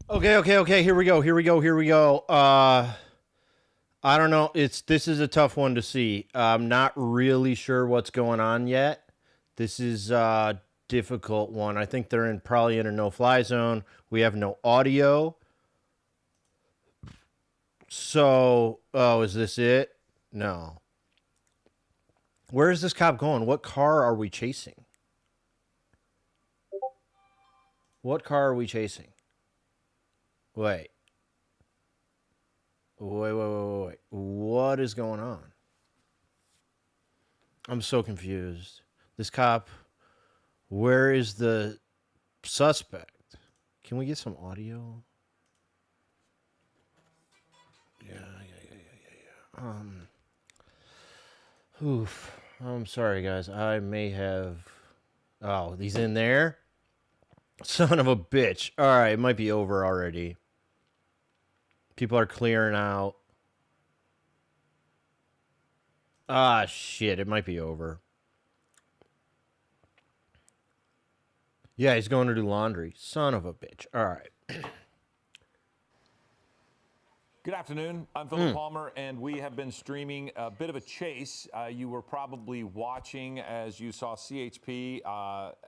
Okay. Here we go. I don't know. This is a tough one to see. I'm not really sure what's going on yet. This is a difficult one. I think they're probably in a no-fly zone. We have no audio. So, is this it? No. Where is this cop going? What car are we chasing? What car are we chasing? Wait. Wait. What is going on? I'm so confused. This cop, where is the suspect? Can we get some audio? Yeah. Oof. I'm sorry, guys. I may have. Oh, he's in there? Son of a bitch. All right, it might be over already. People are clearing out. Ah, shit. It might be over. Yeah, he's going to do laundry. Son of a bitch. All right. Good afternoon. I'm Philip Palmer, and we have been streaming a bit of a chase. You were probably watching as you saw CHP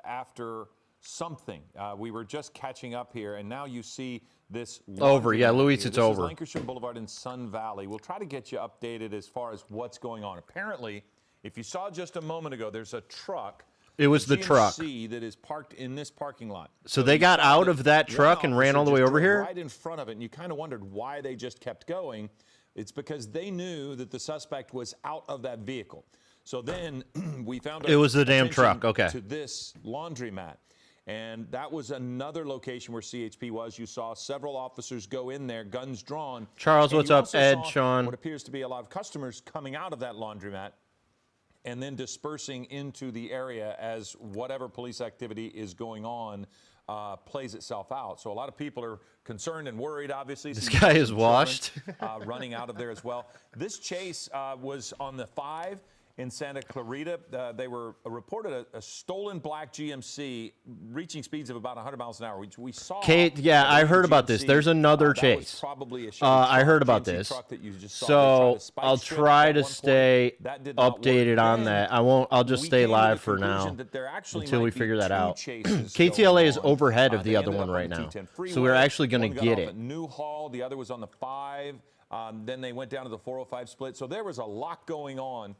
after something. We were just catching up here, and now you see this over. Yeah, Luis, it's over. This is Lancashire Boulevard in Sun Valley. We'll try to get you updated as far as what's going on. Apparently, if you saw just a moment ago, there's a truck. It was the truck that is parked in this parking lot. So they got out of that truck and ran all the way over here? Right in front of it, and you kind of wondered why they just kept going. It's because they knew that the suspect was out of that vehicle. So then we found it was the damn truck. Okay. To this laundromat. And that was another location where CHP was. You saw several officers go in there, guns drawn. Charles, what's up? Ed, Sean. What appears to be a lot of customers coming out of that laundromat and then dispersing into the area as whatever police activity is going on plays itself out. So a lot of people are concerned and worried, obviously. This guy is washed. Running out of there as well. This chase was on the 5 in Santa Clarita. They were reported a stolen black GMC reaching speeds of about 100 miles an hour. We saw. Kate, yeah, I heard about this. There's another chase. Probably a I heard about this. So I'll try to stay updated on that. I won't. I'll just stay live for now until we figure that out. KTLA is overhead of the other one right now, so we're actually going to get it. Newhall, the other was on the 5. Then they went down to the 405 split. So there was a lot going on.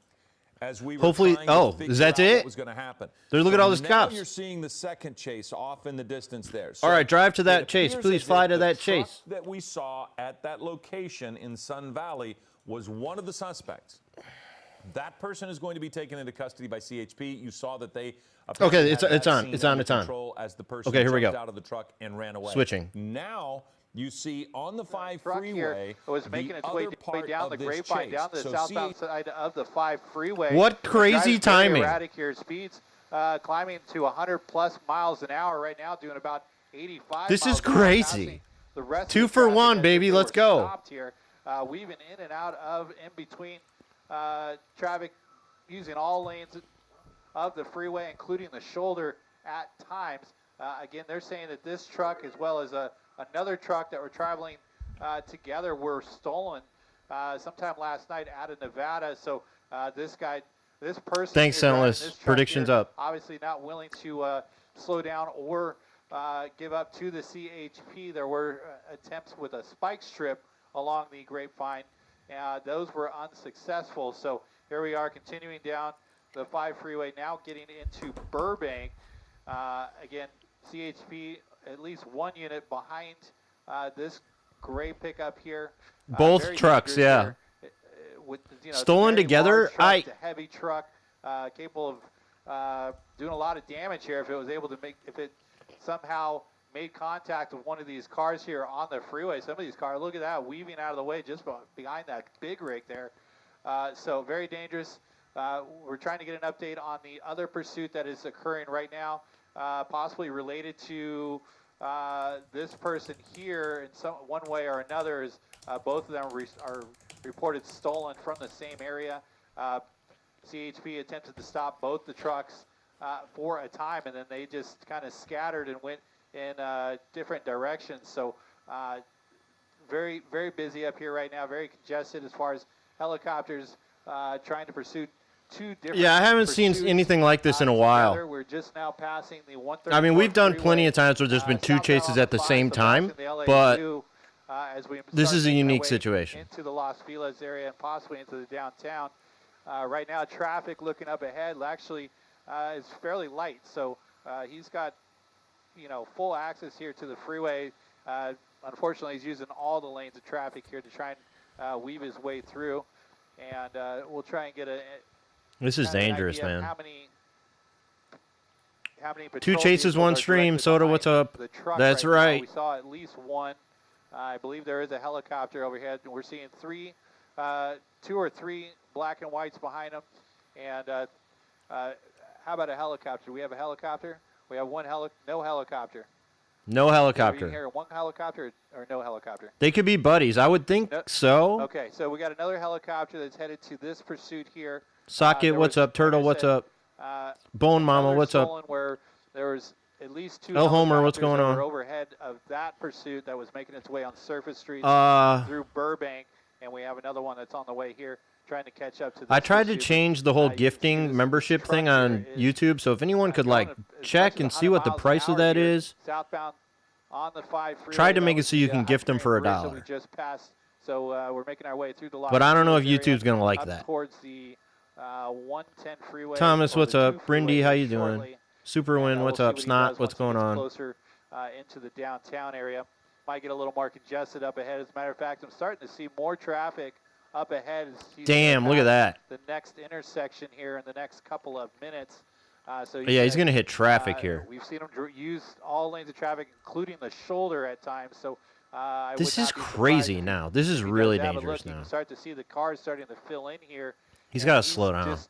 As we were hopefully, is that it? What was going to happen? Look at all these cops. Now you're seeing the second chase off in the distance there. So all right, drive to that chase. Please fly to that chase. That we saw at that location in Sun Valley was one of the suspects. That person is going to be taken into custody by CHP. You saw that they. Okay, it's on. As the person okay, here we go. Out of the truck and ran away. Switching. Now. You see on the 5 freeway, here was making its way down the grapevine, down the southbound side of the 5 freeway. What crazy timing! Erratic here, speeds climbing to 100+ miles an hour right now, doing about 85. This is crazy. 2 for 1, baby. Let's go. Stopped here, weaving in and out of in between traffic, using all lanes of the freeway, including the shoulder at times. Again, they're saying that this truck, as well as another truck that were traveling together, were stolen sometime last night out of Nevada. So this person. Thanks, Sentless. Predictions here, up. Obviously not willing to slow down or give up to the CHP. There were attempts with a spike strip along the grapevine. Those were unsuccessful. So here we are continuing down the 5 freeway, now getting into Burbank. Again, CHP, at least one unit behind this gray pickup here. Both trucks, yeah. With, stolen together? A heavy truck capable of doing a lot of damage here if it was able to if it somehow made contact with one of these cars here on the freeway. Some of these cars, look at that, weaving out of the way just behind that big rig there. So very dangerous. We're trying to get an update on the other pursuit that is occurring right now. Possibly related to this person here in one way or another, is both of them are reported stolen from the same area. CHP attempted to stop both the trucks for a time, and then they just kind of scattered and went in different directions. So Very, very busy up here right now. Very congested as far as helicopters trying to pursue two different. Yeah, I haven't seen anything like this in a while. Together. We're just now passing the 134 I mean, we've done freeway, plenty of times where there's been two southbound chases on the at the 5, same so time, passing the LA but 2, as we this start is a making our unique way situation. into the Los Feliz area and possibly into the downtown. Right now, traffic looking up ahead actually is fairly light, so he's got full access here to the freeway. Unfortunately, he's using all the lanes of traffic here to try and weave his way through, and we'll try and get This is kind of an dangerous, idea of man. how many Two patrol chases, vehicles one are stream. directly Soda, what's behind up? the truck That's now. right. We saw at least one. I believe there is a helicopter overhead. We're seeing two or three black and whites behind them. And how about a helicopter? Do we have a helicopter? We have no helicopter. No Are you helicopter. here one helicopter or no helicopter? They could be buddies. I would think No. so. Okay, so we got another helicopter that's headed to this pursuit here. Socket, There what's was, up? Turtle, like I what's said, up? Bone Mama, another what's up? stolen where there was at least two El Homer, what's helicopters going that on? were overhead of that pursuit that was making its way on surface streets Uh, through Burbank, and we have another one that's on the way here trying to catch up to this I tried to pursuit. change the whole You can see gifting this membership truck thing here on is, YouTube, so if anyone could going like as check much as and see 100 what the miles an price of hour that here, is. southbound on the 5 freeway. Tried to That make it was so you the, can gift them for Hyperion Bridge that $1. we just passed. So we're making our way through the Los But I don't know if Angeles area YouTube's gonna like up that. towards the 110 freeway. Thomas, or what's the 2 up? freeway Brindy, how here you doing? shortly. Superwin, And, what's we'll see up? what he Snot, does what's once he going gets on? Closer into the downtown area. Might get a little more congested up ahead. As a matter of fact, I'm starting to see more traffic up ahead. As he's Damn, look at that. the next intersection here in the next couple of minutes. So Yeah, he's gonna hit traffic here. We've seen him use all lanes of traffic, including the shoulder at times. So I This would is not be surprised crazy now. This is if he really does have a dangerous look. You now. can start to see the cars starting to fill in here. He's and got to slow down. Just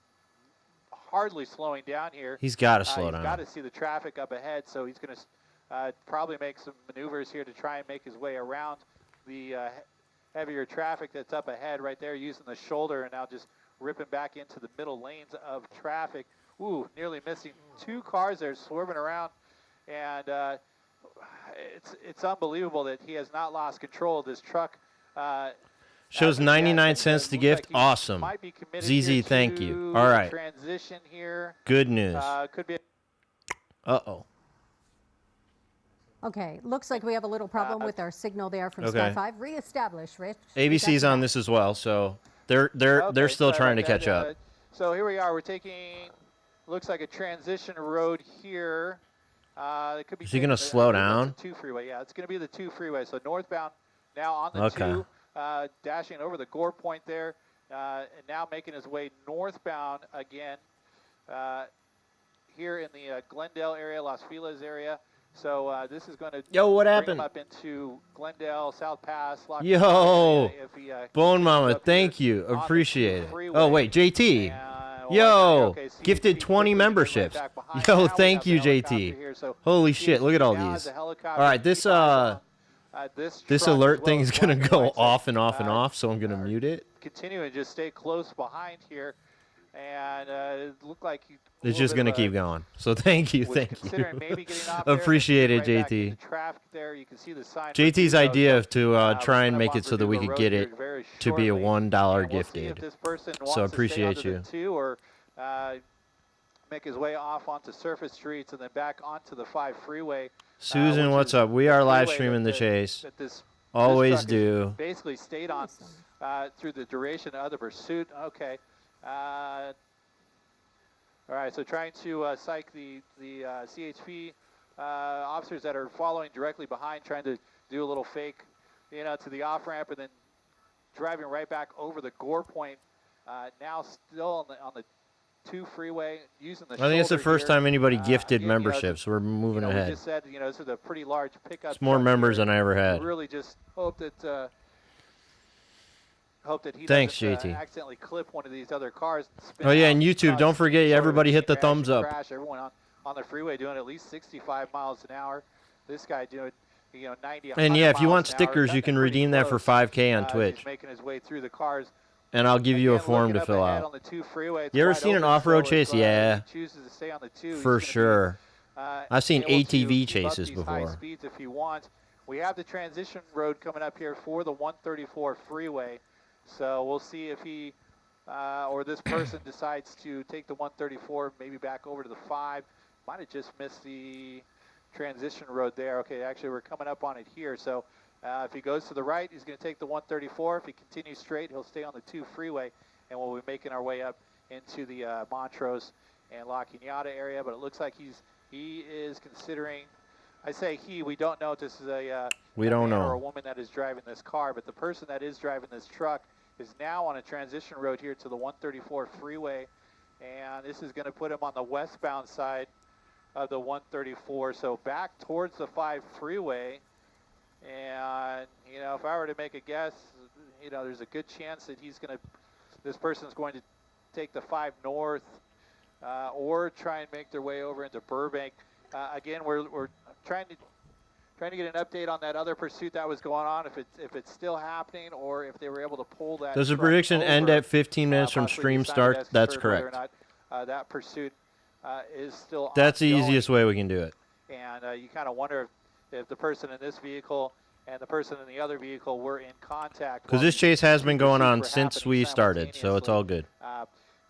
hardly slowing down here. He's got to slow He's got down. to see the traffic up ahead, so he's going to probably make some maneuvers here to try and make his way around the heavier traffic that's up ahead right there, using the shoulder, and now just ripping back into the middle lanes of traffic. Ooh, nearly missing two cars there, swerving around, and it's unbelievable that he has not lost control of this truck. Shows as of yet, 99 and, cents to looks gift. like he Awesome. might be committed ZZ, here thank you. to All the right. transition here. Good news. Could be. Uh-oh. Okay, looks like we have a little problem with our signal there from Okay. Sky 5. Reestablish, Rich. ABC's on this as well, so they're Okay, still sorry trying to about catch that. up. So here we are. We're taking, looks like a transition road here. It could be. Is he gonna I slow believe that's down? the 2 freeway. Yeah, it's going to be the 2 freeway. So northbound now on the Okay. 2, dashing over the Gore Point there, and now making his way northbound again here in the Glendale area, Los Feliz area. So this is going to Yo, what bring happened? him up into Glendale, South Pass, Lock Yo, area if he, Bone Mama, up here thank you. on the Appreciate it. freeway. Oh, wait, JT. Well, Yo, okay, so gifted he's 20 quickly memberships. right back behind. Yo, Now we thank have you, the helicopter JT. here, so Holy shit, look at all now has these. a helicopter All right, to this keep eyes on, this truck alert as thing well is as gonna black and go white. So, off and off and off, so I'm gonna are mute it. Continue and just stay close behind here, and it looked like he. It's just gonna keep going. So thank you, Was thank considering you. maybe getting off there, Appreciate it, right back JT. into traffic there. You can see the sign for JT's Verdugo, idea so, of to we're try and coming make up on it so that we Verdugo could get Road it here very to be a shortly, $1 and we'll see if gifted. this person So wants to appreciate stay you. onto the 2 or make his way off onto surface streets and then back onto the 5 freeway. Susan, which what's is up? We the are live freeway streaming the that chase. that this Always truck has do. basically stayed on through the duration of the pursuit. Okay. All right, so trying to psych the CHP officers that are following directly behind, trying to do a little fake, to the off ramp, and then driving right back over the Gore Point. Now still on the 2 freeway, using the. I think it's the shoulder first here. time anybody gifted Again, memberships. We're moving We ahead. just said, this is a pretty large pickup. It's more truck members here. than I ever had. Really just hope that he Thanks, doesn't JT. accidentally clip one of these other cars. Spin Oh, yeah, out and YouTube, cause don't forget, sort of everybody a hit the crash thumbs and up. Crash. Everyone on the freeway doing at least 65 miles an hour. This guy doing 90. And yeah, if you want miles an hour, stickers, you cutting can it pretty redeem that for close. 5K on He's Twitch. making his way through the cars. And I'll give you a Again, form looking to up fill ahead out. on the 2 freeway, it's You ever wide seen an open, off-road so chase? if, Yeah. he chooses to stay on the 2, For he's gonna be, sure. I've seen able to ATV keep up chases these high before. speeds if he wants. we have the transition road coming up here for the 134 freeway. So we'll see if he or this person decides to take the 134, maybe back over to the 5. Might have just missed the transition road there. Okay, actually we're coming up on it here. So if he goes to the right, he's going to take the 134. If he continues straight, he'll stay on the 2 freeway, and we'll be making our way up into the Montrose and La Cañada area. But it looks like he is considering. I say he. We don't know if this is a man or a woman that is driving this car, but the person that is driving this truck is now on a transition road here to the 134 freeway, and this is going to put him on the westbound side of the 134, so back towards the 5 freeway. And if I were to make a guess, there's a good chance that this person's going to take the 5 north or try and make their way over into Burbank. Again, we're trying to get an update on that other pursuit that was going on, if it's still happening or if they were able to pull that. Does the prediction end at 15 minutes from stream start? That's correct. Whether or not that pursuit is still That's ongoing. the easiest way we can do it. And you kind of wonder if the person in this vehicle and the person in the other vehicle were in contact. Because this chase has been going on since we started, so it's all good.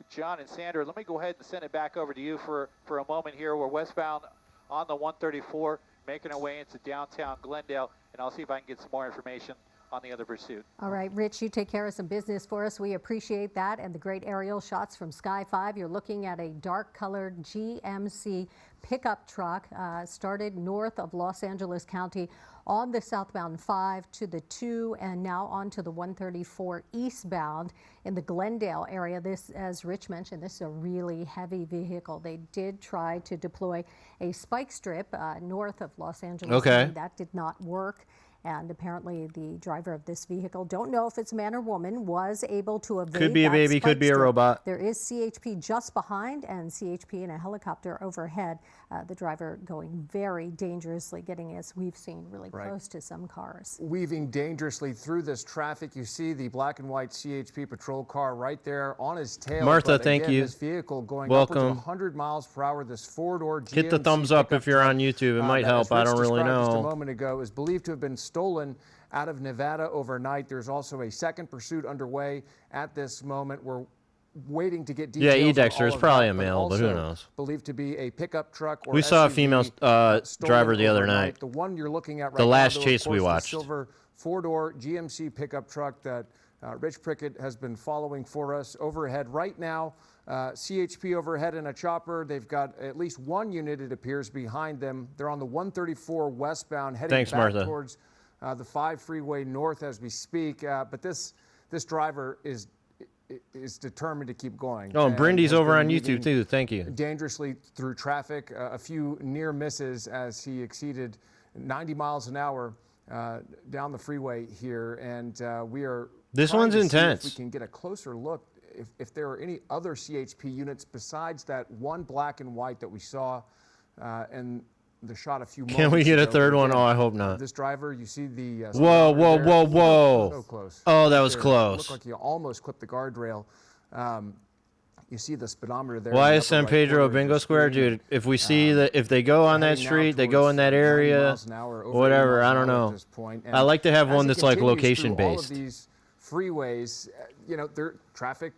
John and Sandra, let me go ahead and send it back over to you for a moment here. We're westbound on the 134, making our way into downtown Glendale, and I'll see if I can get some more information on the other pursuit. All right, Rich, you take care of some business for us. We appreciate that and the great aerial shots from Sky 5. You're looking at a dark-colored GMC pickup truck started north of Los Angeles County on the southbound 5 to the 2 and now onto the 134 eastbound in the Glendale area. This, as Rich mentioned, this is a really heavy vehicle. They did try to deploy a spike strip north of Los Angeles County. That did not work. And apparently the driver of this vehicle, don't know if it's man or woman, was able to evade. Could be a baby, could be a robot. There is CHP just behind and CHP in a helicopter overhead. The driver going very dangerously, getting, as we've seen, really close to some cars. Weaving dangerously through this traffic. You see the black and white CHP patrol car right there on his tail. Martha, but thank again, you. This vehicle going Welcome. upwards of 100 miles per hour. This 4-door GMC Hit the thumbs up if you're on YouTube. It might help. I don't really know. Just a moment ago is believed to have been stolen out of Nevada overnight. There's also a second pursuit underway at this moment. We're waiting to get details. Yeah, E-Dexter is probably a but male, but who knows? Believed to be a pickup truck. Or we saw a SUV, female driver the other night. The one you're looking at right the last now, chase we the watched. Silver 4-door GMC pickup truck that Rich Prickett has been following for us overhead right now. CHP overhead in a chopper. They've got at least one unit, it appears, behind them. They're on the 134 westbound, heading back towards the 5 freeway north as we speak. But this driver is determined to keep going. Oh, and Brindy's over on YouTube too. Thank you. Dangerously through traffic, a few near misses as he exceeded 90 miles an hour down the freeway here, and we are. This one's intense. If we can get a closer look, if there are any other CHP units besides that one black and white that we saw, and the shot a few moments ago. Can we get a third one? Oh, I hope not. This driver, you see the whoa. So close. Oh, that was close. Looked like you almost clipped the guardrail. You see the speedometer there. Why is San Pedro a bingo square, dude? If we see that, if they go on that street, they go in that area, whatever. I don't know. I like to have one that's like location based. All of these freeways, their traffic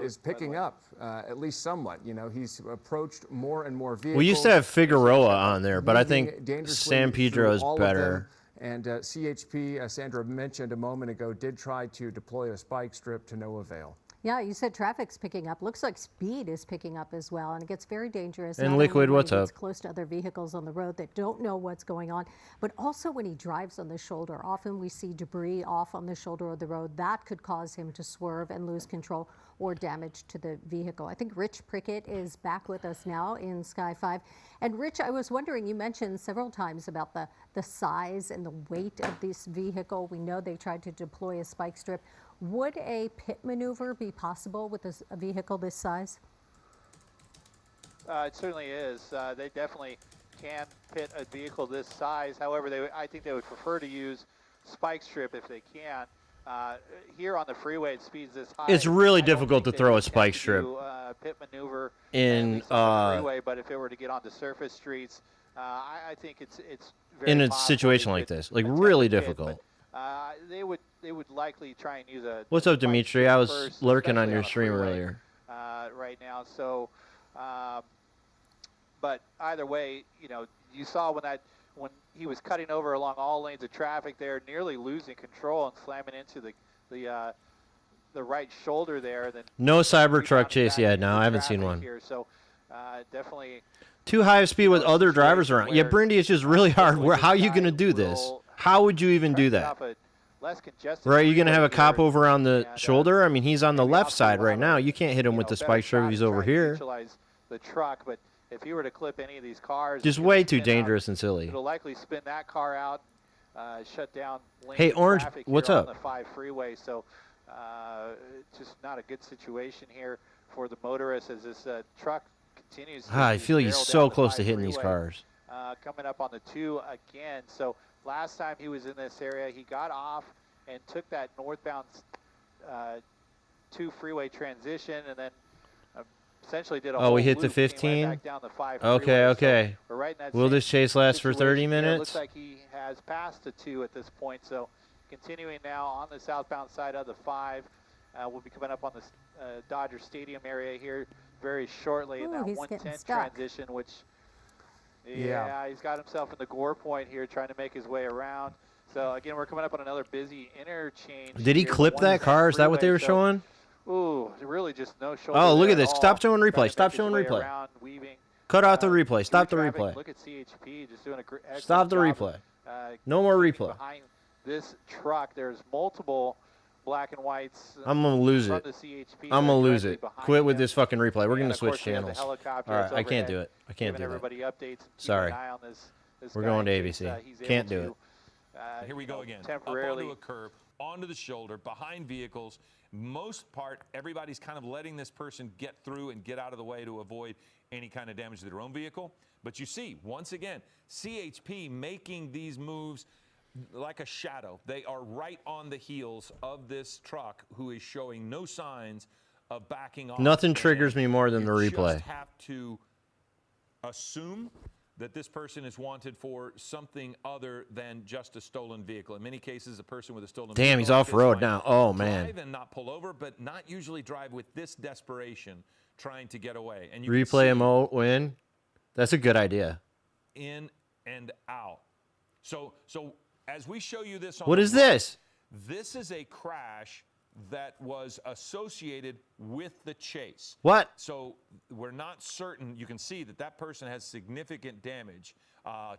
is picking up at least somewhat. He's approached more and more vehicles. We used to have Figueroa on there, but I think San Pedro is better. And CHP, Sandra mentioned a moment ago, did try to deploy a spike strip to no avail. Yeah, you said traffic's picking up. Looks like speed is picking up as well, and it gets very dangerous. And Liquid, what's up? It's close to other vehicles on the road that don't know what's going on, but also when he drives on the shoulder. Often we see debris off on the shoulder of the road. That could cause him to swerve and lose control or damage to the vehicle. I think Rich Prickett is back with us now in Sky 5. And Rich, I was wondering, you mentioned several times about the size and the weight of this vehicle. We know they tried to deploy a spike strip. Would a pit maneuver be possible with a vehicle this size? It certainly is. They definitely can pit a vehicle this size. However, I think they would prefer to use spike strip if they can. Here on the freeway, it speeds this high. It's really difficult to throw a spike strip pit maneuver in on the freeway, but if it were to get onto surface streets, I think it's very in a possible situation they like could this? Like attempt really a pit, difficult. but, they would likely try and use a. What's a up, spike Dimitri? strip I was first, lurking on especially your a stream freeway, earlier. right now. So, but either way, you saw when he was cutting over along all lanes of traffic there, nearly losing control and slamming into the right shoulder there. Then No Cybertruck rebounding chase back yet. into No, I haven't seen traffic one. here. So, definitely. Too high of speed with a other drivers situation around. Yeah, where, Brindy, it's just really hard. hopefully How are this you going to guy do this? will How would you even try do to get that? off a less congested Right, you're going to freeway have a cop here, over on the and, shoulder? I mean, he's on the maybe left obviously side we'll right have now. a, You can't hit him with the better spike strip shot if he's to try over and here. neutralize the truck, but if he were to clip any of these cars, Just it'll way too spin out. dangerous and silly. It'll likely spin that car out, shut down lanes Hey, of Orange, traffic what's here up? on the 5 freeway. So, just not a good situation here for the motorists as this truck continues. To I feel he's barrel so down the close 5 to hitting these freeway, cars. coming up on the 2 again. So last time he was in this area, he got off and took that northbound 2 freeway transition, and then essentially did a whole We hit the loop, came right 15? back down the 5 Okay, freeway. okay. So we're right in that Will same this chase last for 30 situation there. minutes? Looks like he has passed the 2 at this point. So continuing now on the southbound side of the 5. We'll be coming up on the Dodger Stadium area here very shortly in Ooh, that he's 110 getting stuck. transition, which, Yeah. he's got himself in the gore point here trying to make his way around. So again, we're coming up on another busy interchange. Did he here, the clip that 110 car? Is that what they freeway. were So, showing? ooh, really just no shoulder. Oh, look there at this. all. Stop showing Trying to replay. make Stop his showing way replay. around, weaving, Cut out the through replay. Stop the traffic. replay. Look at CHP just doing a excellent Stop the job replay. of, No more keeping replay. behind this truck. There's multiple black and whites. I'm going to lose from it. the CHP I'm that going are to lose directly it. behind Quit with him. this fucking replay. We're going And to of course, switch we have the channels. helicopter All right, that's I can't overhead, do it. I can't giving do it. everybody updates. Keep Sorry. an eye on this We're guy going to in case, ABC. he's Can't able do it. to, Here we go again. temporarily. Up onto a curb, onto the shoulder, behind vehicles. Most part, everybody's kind of letting this person get through and get out of the way to avoid any kind of damage to their own vehicle. But you see, once again, CHP making these moves like a shadow. They are right on the heels of this truck who is showing no signs of backing off. Nothing triggers me more than the You replay. just have to assume that this person is wanted for something other than just a stolen vehicle. In many cases, a person with a stolen vehicle. Damn, he's like off this road might now. Oh, man. Drive and not pull over, but not usually drive with this desperation trying to get away. And you can Replay see him win. That's a good idea. in and out. So as we show you this on What the is right, this? This is a crash that was associated with the chase. What? So we're not certain. You can see that that person has significant damage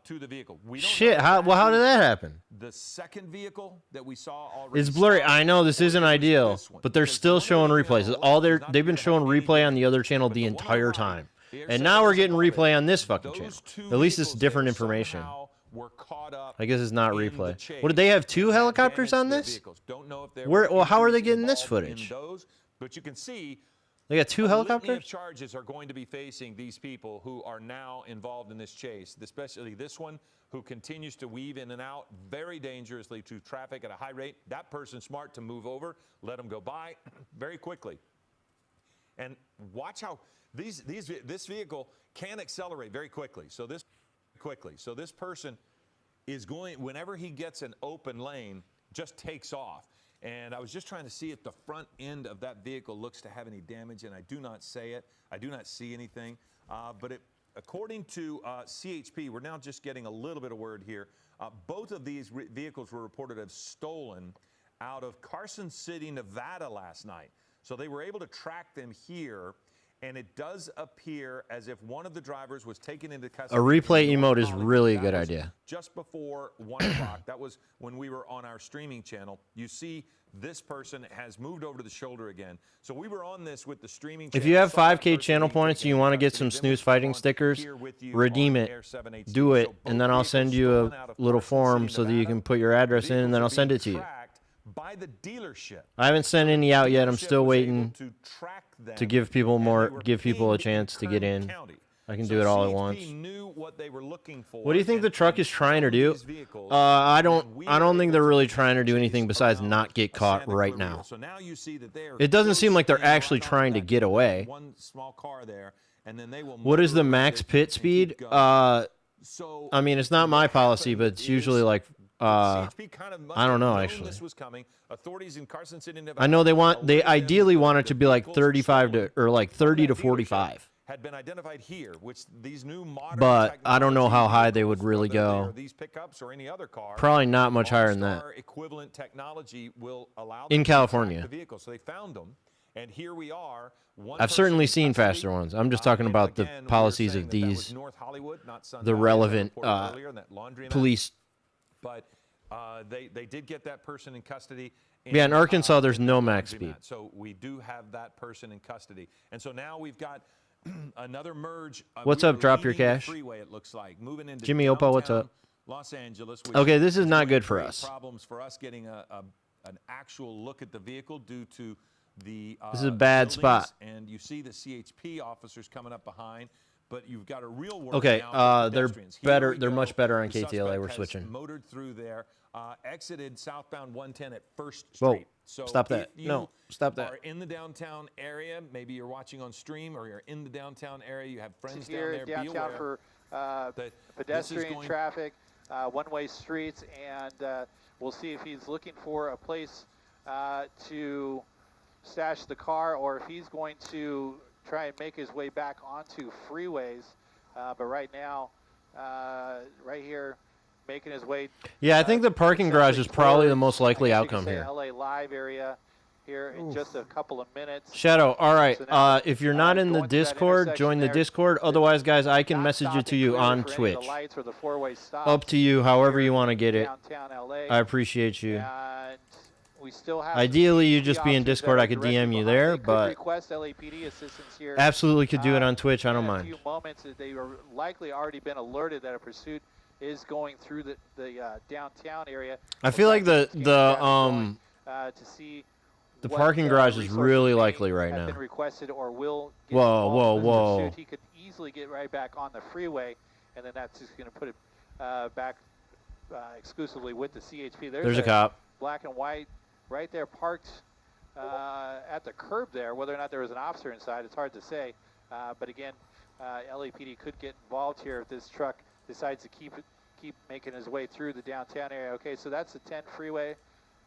to the vehicle. We don't Shit, know how exactly did that happen? the second vehicle that we saw already. It's blurry. stopped, I know this or isn't it was ideal, this one. but they're Because still the one showing over here on replays. the All left does not they've been appear to have showing any replay on damage. the other channel But the one on the entire right, time. there's And some now we're evidence getting above it. replay on this fucking Those channel. two At least it's vehicles different there information. somehow were caught up I guess it's not in the replay. chase What, did they have two and had helicopters damage on to their this? vehicles. Don't know if there Where- were well, how are they injuries getting this involved in footage? those, but you can see They got two a litany of helicopters? charges are going to be facing these people who are now involved in this chase, especially this one who continues to weave in and out very dangerously to traffic at a high rate. That person's smart to move over, let them go by very quickly. And watch how this vehicle can accelerate very quickly. So this person is going, whenever he gets an open lane, just takes off. And I was just trying to see if the front end of that vehicle looks to have any damage, and I do not see it. I do not see anything. But according to CHP, we're now just getting a little bit of word here. Both of these vehicles were reported to have stolen out of Carson City, Nevada last night. So they were able to track them here. And it does appear as if one of the drivers was taken into custody. A replay in North emote is Hollywood. really a That good was idea. Just before 1 o'clock. That was when we were on our streaming channel. You see this person has moved over to the shoulder again. So we were on this with the streaming channel. If you have Saw that 5K person channel being points and taken you into want to get custody. some Then snooze we fighting on stickers, here with you redeem on it. Air 780. Do it, So and then both I'll send vehicles you stolen out a of little Carson form City, so that you Nevada. can put your address in, and then I'll Vehicles are send being it to you. tracked by the dealership. I haven't sent any out yet. I'm Dealership still was able waiting to track them, to give people and more, they were give people a pinged chance to get Kern in. County. I can So do it all at CHP once. knew what they were looking for. What do you think and the truck is trying to found do? these vehicles, I and don't we think were they're able really to trying to do chase anything besides around not get caught Santa right Clarita. now. So now you see that they are It doesn't seem like they're close in actually right on trying to that get away. one small car there, and then they will What is the motor max it pit and speed? keep going. So I mean, it's not my policy, but it's usually like, CHP kind of I don't know, known actually. This was coming. Authorities in Carson City, Nevada, I know they alerted them ideally want it the to be like vehicles 35 to, stolen or like from 30 to that dealership 45. had been identified here, which these new modern But I don't know how technology high they vehicles, would really whether they go. are these pickups or any other car, Probably not much higher than that. OnStar equivalent technology will allow In them to track California. the vehicle. So they found them, and here we are. I've certainly seen faster ones. I'm just talking about the policies of these, North Hollywood, not Sun the Valley, as I relevant reported earlier, in that laundromat. police. But they did get that person in custody. Yeah, in Arkansas, there's in no the max laundromat. speed. So we do have that person in custody. And so now we've got another merge. What's We up, are Drop Your leaving the Cash? Freeway, it looks like, moving into Jimmy Opa, what's downtown up? Los Angeles. Which Okay, this is not going to good for create us. Problems for us getting an actual look at the vehicle due to the This is a bad buildings, spot. and you see the CHP officers coming up behind. But you've got a real world Okay, now for they're pedestrians. Here better. we They're go. much better on The KTLA. suspect We're has switching. motored through there, exited southbound 110 at First Whoa, Street. So stop that. if you No, stop that. are in the downtown area, maybe you're watching on stream, or you're in the downtown area, you have friends down Here there. Be downtown aware for that this is pedestrian going- traffic, one-way streets, and we'll see if he's looking for a place to stash the car, or if he's going to try and make his way back onto freeways. But right now, right here, making his way. Yeah, I think the parking garage is probably the most likely outcome here. LA Live area here in just a couple of minutes. Shadow, all right. So now, If you're not in the going through that Discord, intersection join the there, Discord. Otherwise, guys, I can not message it stopping to you clear on for any of Twitch. the lights or the four-way stops Up to you, however here you want to in get it. downtown LA. I appreciate you. And we still have Ideally, you CHP just be in officers that Discord. are I could directly DM you behind. there, They could but request LAPD assistance here. absolutely could do it on Twitch. I don't in a mind. few moments, they are likely already been alerted that a pursuit is going through the downtown area. I feel like the to see the what, parking garage is resources really may likely right have now. been requested or will get Whoa, involved whoa, in this whoa. pursuit. He could easily get right back on the freeway, and then that's just going to put it back exclusively with the CHP. There's a cop. Black and white right there parked at the curb there. Whether or not there was an officer inside, it's hard to say. But again, LAPD could get involved here if this truck decides to keep making his way through the downtown area. Okay, so that's the 10 freeway.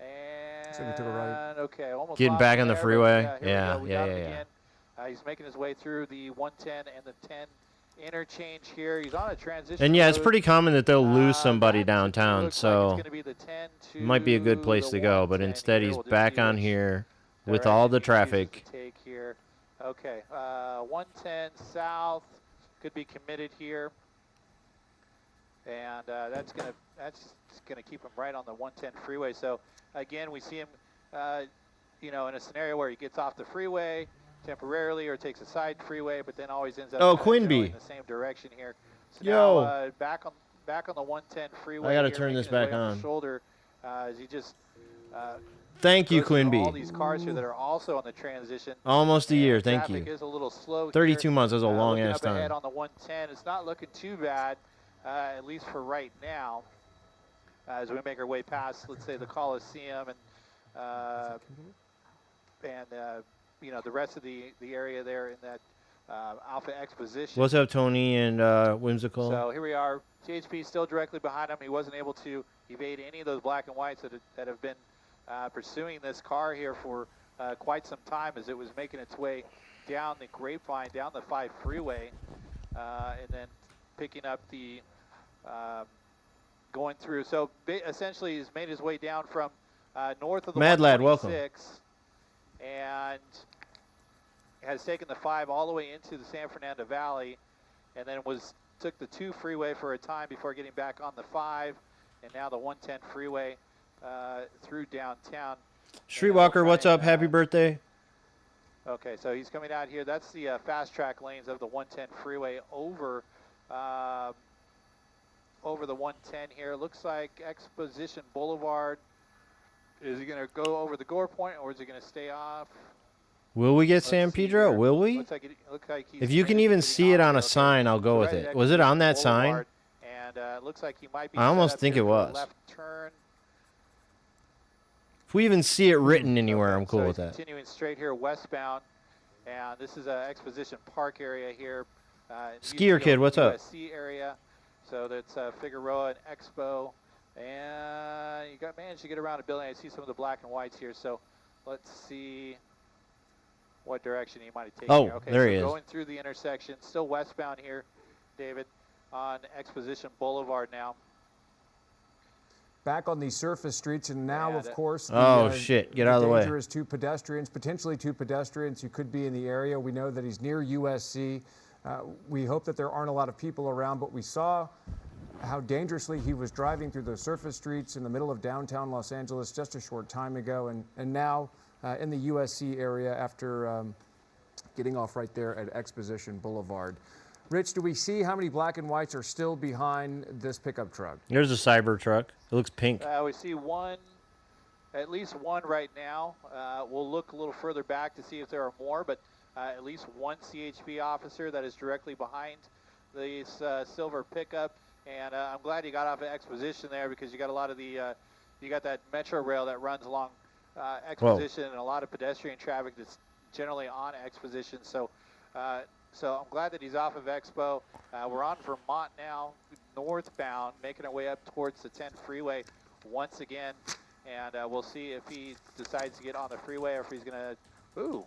And So we took a right. okay, almost Getting lost back him on the there, but freeway? here we Yeah, go. We yeah, got yeah, him yeah. again. He's making his way through the 110 and the 10 interchange here. He's on a transition. And yeah, it's road. pretty common that they'll lose somebody That downtown, looks like so it's gonna be the 10 to might be a good place the to go. But 110 instead, here. he's We'll just back see on which here with direction all the he chooses traffic. to take here. Okay, 110 south could be committed here, and that's gonna keep him right on the 110 freeway. So again, we see him, in a scenario where he gets off the freeway temporarily or takes a side freeway, but then always ends up Oh, kinda Quinby. going in the same direction here. So Yo. now, back on the 110 freeway. I gotta here, turn making this his way back up the on. shoulder as he just. Thank you, goes through Quinby. All these cars here that are also on the transition. Almost a And year. Thank traffic you. is a little slow 32 here. months. That's a long Looking ass up ahead time. on the 110, it's not looking too bad, at least for right now. As we make our way past, let's say, the Coliseum and the rest of the area there in that Alpha Exposition. What's up, Tony and Whimsical? So here we are. THP still directly behind him. He wasn't able to evade any of those black and whites that have been pursuing this car here for quite some time as it was making its way down the Grapevine, down the 5 freeway, and then picking up the going through. So essentially, he's made his way down from north of the Mad Lad, welcome. 126 and has taken the 5 all the way into the San Fernando Valley, and then took the 2 freeway for a time before getting back on the 5, and now the 110 freeway through downtown. Streetwalker, what's up? Happy birthday. Okay, so he's coming out here. That's the fast track lanes of the 110 freeway over the 110 here. Looks like Exposition Boulevard. Is he going to go over the Gore Point, or is he going to stay off? Will we get Let's San see Pedro? here. Will we? Looks like he's If you can maybe even getting see it off on there. a sign, I'll go with Right it. at Was it on that Exposition sign? Boulevard, and looks like he might be I set almost up think here it for a was. left turn. If we even see it written anywhere, I'm cool so with he's that. Continuing straight here westbound, and this is Exposition Park area here. Skier Kid, what's up? USC area, So that's Figueroa and Expo. And you managed to get around a building. I see some of the black and whites here. So let's see what direction he might have taken. Oh, here. Okay, there so he is. going through the intersection, still westbound here, David, on Exposition Boulevard now. Back on these surface streets, and now, Yeah, of course, Oh, shit. Get out of the way. danger is two pedestrians, potentially two pedestrians who could be in the area. We know that he's near USC. We hope that there aren't a lot of people around, but we saw how dangerously he was driving through those surface streets in the middle of downtown Los Angeles just a short time ago, and now in the USC area after getting off right there at Exposition Boulevard. Rich, do we see how many black and whites are still behind this pickup truck? There's a cyber truck. It looks pink. We see one, at least one right now. We'll look a little further back to see if there are more, but at least one CHP officer that is directly behind this silver pickup. And I'm glad you got off of Exposition there, because you got a lot of the, you got that metro rail that runs along Exposition, and a lot of pedestrian traffic that's generally on Exposition. So I'm glad that he's off of Expo. We're on Vermont now, northbound, making our way up towards the 10 freeway once again. And we'll see if he decides to get on the freeway or if he's going to, ooh,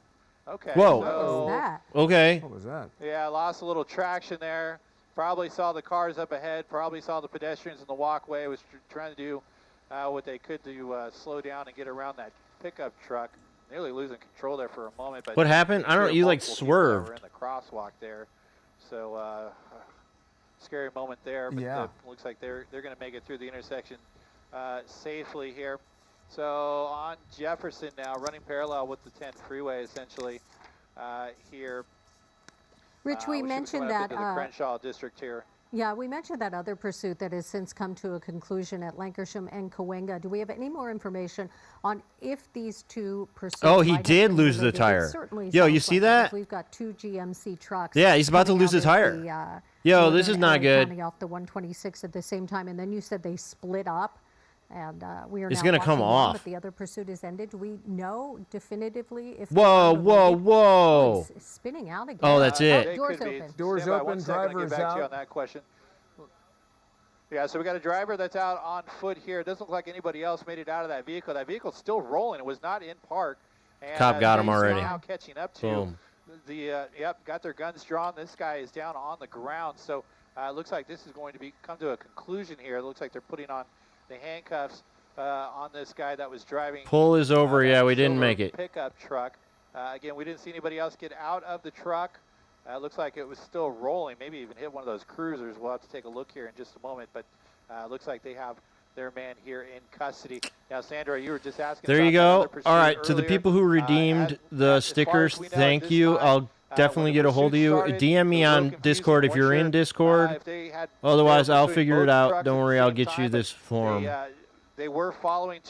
okay. Whoa. What So, was that? Okay. What was that? yeah, lost a little traction there. Probably saw the cars up ahead, probably saw the pedestrians in the walkway, was trying to do what they could to slow down and get around that pickup truck. Nearly losing control there for a moment. But What happened? I don't know. You like multiple people that were swerved. in the crosswalk there. So scary moment there. But Yeah. looks like they're going to make it through the intersection safely here. So on Jefferson now, running parallel with the 10 freeway essentially here. Rich, we should be mentioned coming up that. into the Crenshaw district here. Yeah, we mentioned that other pursuit that has since come to a conclusion at Lancashire and Cahuenga. Do we have any more information on if these two pursuits? Oh, he might have did been lose the related? It tire. certainly Yo, you sounds see like it, that? because we've got two GMC trucks. Yeah, he's about to coming lose out his of tire. the, Yo, this is northern not LA good. County off the 126 at the same time, and then you said they split up. And we are It's now gonna come watching one, off. but the other pursuit is ended. Do we know definitively if? they Whoa, are whoa, related? whoa. Oh, he's spinning out again. Oh, that's it. They Doors could be. open. Doors Stand by open, 1 second, I'll drivers get back to you out. on that question. Yeah, so we got a driver that's out on foot here. It doesn't look like anybody else made it out of that vehicle. That vehicle's still rolling. It was not in park. And, Cop got him police are already. Now catching up to Boom. yep, got their guns drawn. This guy is down on the ground. So it looks like this is going to come to a conclusion here. It looks like they're putting on the handcuffs on this guy that was driving. Pull is over. that Yeah, we didn't silver make it. Pickup truck. Again, we didn't see anybody else get out of the truck. Looks like it was still rolling. Maybe even hit one of those cruisers. We'll have to take a look here in just a moment. But looks like they have their man here in custody. Now, Sandra, you were just asking. There about you that go. other pursuit All right, to the earlier. people who redeemed the as far stickers, as we know at thank this you. time, I'll definitely when get the a hold of pursuit you. started, DM me it was a on little confusing. Discord if Weren't you're sure, in Discord. if they had Otherwise, I'll pursuing figure it both out. trucks Don't at the worry, I'll same get you time, this but form. They were following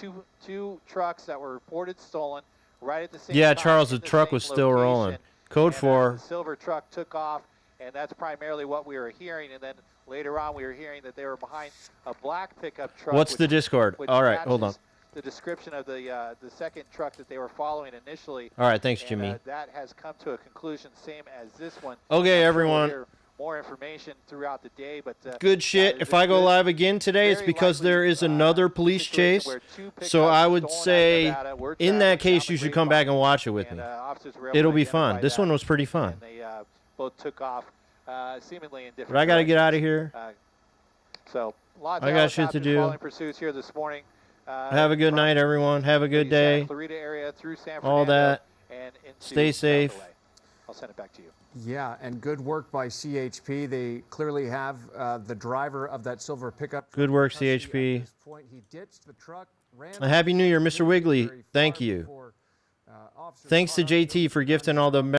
two trucks that were reported stolen right at the same Yeah, time. Charles, in the truck was same still rolling. location. Code And, 4. the silver truck took off, and that's primarily what we were hearing. And then later on, we were hearing that they were behind a black pickup truck. What's the Discord? which All right, hold on. matches the description of the second truck that they were following initially. All right, thanks, And, Jimmy. that has come to a conclusion, same as this one. Okay, I'm sure we'll everyone. hear more information throughout the day, but Good shit. If I go live again today, it's very because likely, there is another police situation chase. where two So pickups I would stolen out of say, Nevada were in that traveling case, down you the should come back and grapevine, watch it with and, me. officers were able It'll to be fun. identify This that, one was pretty fun. and they both took off seemingly in different But I got to get out of directions. here. So lots I of got shit to helicopters do. following pursuits here this morning. Have a good from night, everyone. Have a good the Santa day. Clarita area through San All Fernando that. and into Stay South safe. LA. I'll send it back to you. Yeah, and good work by CHP. They clearly have the driver of that silver pickup. Good work, Custody at CHP. this point. He ditched the truck, ran A Happy New Year, Mr. Wiggly. very Thank far you. before, officers Thanks to caught up with JT him. for gifting all the